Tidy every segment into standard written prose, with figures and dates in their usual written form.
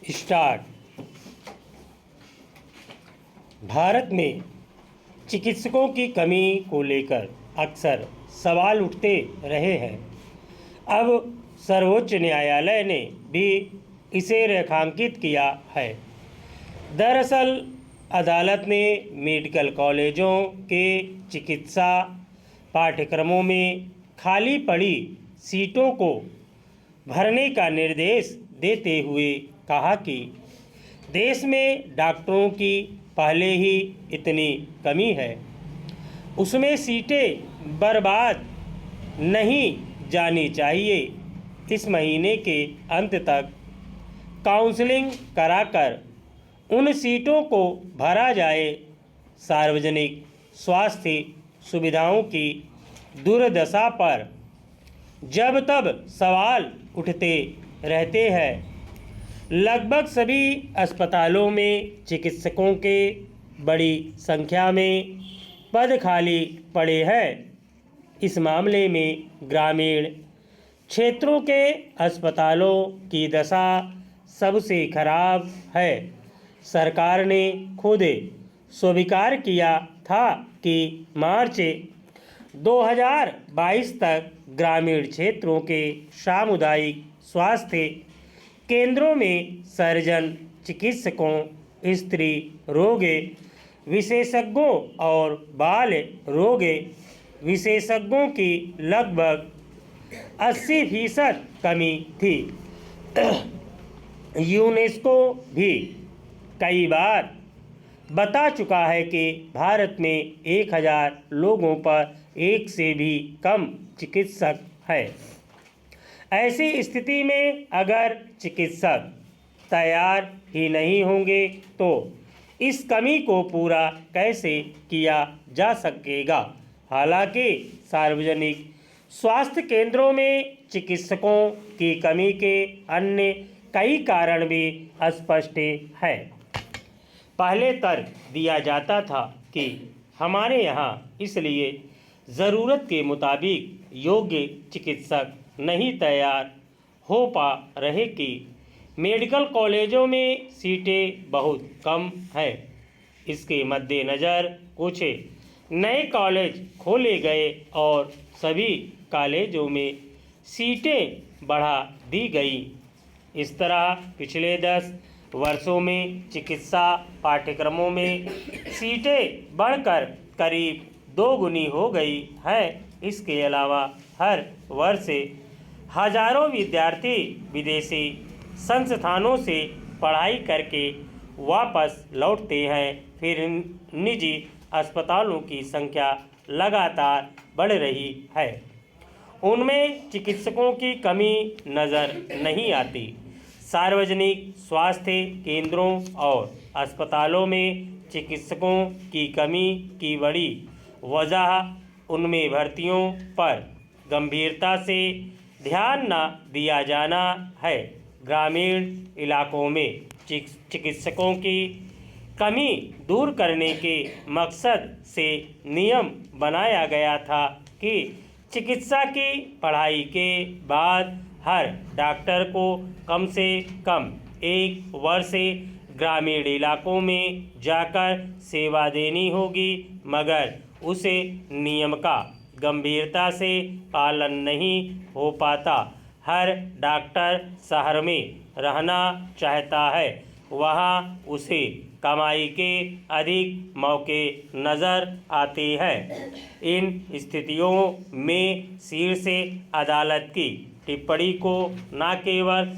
Start. Bharat में चिकित्सकों की कमी को लेकर अक्सर सवाल उठते रहे हैं। अब सर्वोच्च न्यायालय ने भी इसे रेखांकित किया है। दरअसल अदालत ने मेडिकल कॉलेजों के चिकित्सा पाठ्यक्रमों में खाली पड़ी सीटों को भरने का निर्देश देते हुए कहा कि देश में डॉक्टरों की पहले ही इतनी कमी है, उसमें सीटें बर्बाद नहीं जानी चाहिए। इस महीने के अंत तक काउंसलिंग कराकर उन सीटों को भरा जाए। सार्वजनिक स्वास्थ्य सुविधाओं की दुर्दशा पर जब तब सवाल उठते रहते हैं। लगभग सभी अस्पतालों में चिकित्सकों के बड़ी संख्या में पद खाली पड़े हैं। इस मामले में ग्रामीण क्षेत्रों के अस्पतालों की दशा सबसे खराब है। सरकार ने खुद स्वीकार किया था कि मार्च 2022 तक ग्रामीण क्षेत्रों के सामुदायिक स्वास्थ्य केंद्रों में सर्जन, चिकित्सकों, स्त्री रोग विशेषज्ञों और बाल रोग विशेषज्ञों की लगभग 80% कमी थी। यूनेस्को भी कई बार बता चुका है कि भारत में 1000 लोगों पर एक से भी कम चिकित्सक है। ऐसी स्थिति में अगर चिकित्सक तैयार ही नहीं होंगे तो इस कमी को पूरा कैसे किया जा सकेगा। हालांकि सार्वजनिक स्वास्थ्य केंद्रों में चिकित्सकों की कमी के अन्य कई कारण भी स्पष्ट है। पहले तर्क दिया जाता था कि हमारे यहाँ इसलिए ज़रूरत के मुताबिक योग्य चिकित्सक नहीं तैयार हो पा रहे कि मेडिकल कॉलेजों में सीटें बहुत कम हैं। इसके मद्देनज़र कुछ नए कॉलेज खोले गए और सभी कॉलेजों में सीटें बढ़ा दी गई। इस तरह पिछले 10 वर्षों में चिकित्सा पाठ्यक्रमों में सीटें बढ़कर करीब 2 गुनी हो गई है। इसके अलावा हर वर्ष हजारों विद्यार्थी विदेशी संस्थानों से पढ़ाई करके वापस लौटते हैं। फिर निजी अस्पतालों की संख्या लगातार बढ़ रही है, उनमें चिकित्सकों की कमी नज़र नहीं आती। सार्वजनिक स्वास्थ्य केंद्रों और अस्पतालों में चिकित्सकों की कमी की बड़ी वजह उनमें भर्तियों पर गंभीरता से ध्यान न दिया जाना है। ग्रामीण इलाकों में चिकित्सकों की कमी दूर करने के मकसद से नियम बनाया गया था कि चिकित्सा की पढ़ाई के बाद हर डॉक्टर को कम से कम 1 वर्ष ग्रामीण इलाकों में जाकर सेवा देनी होगी, मगर उस नियम का गंभीरता से पालन नहीं हो पाता। हर डॉक्टर शहर में रहना चाहता है, वहाँ उसे कमाई के अधिक मौके नज़र आते हैं। इन स्थितियों में शीर्ष अदालत की टिप्पणी को न केवल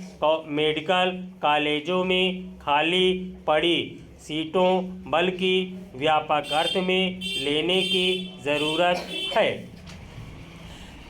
मेडिकल कॉलेजों में खाली पड़ी सीटों बल्कि व्यापक अर्थ में लेने की ज़रूरत है।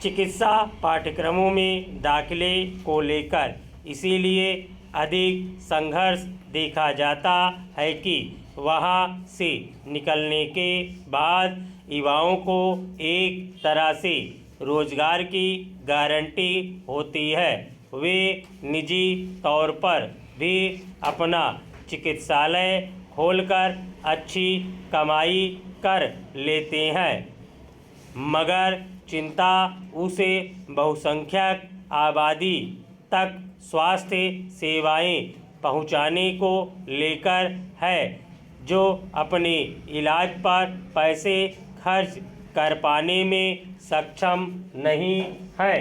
चिकित्सा पाठ्यक्रमों में दाखिले को लेकर इसीलिए अधिक संघर्ष देखा जाता है कि वहाँ से निकलने के बाद युवाओं को एक तरह से रोजगार की गारंटी होती है। वे निजी तौर पर भी अपना चिकित्सालय खोलकर अच्छी कमाई कर लेते हैं, मगर चिंता उसे बहुसंख्यक आबादी तक स्वास्थ्य सेवाएं पहुंचाने को लेकर है, जो अपने इलाज पर पैसे खर्च कर पाने में सक्षम नहीं है।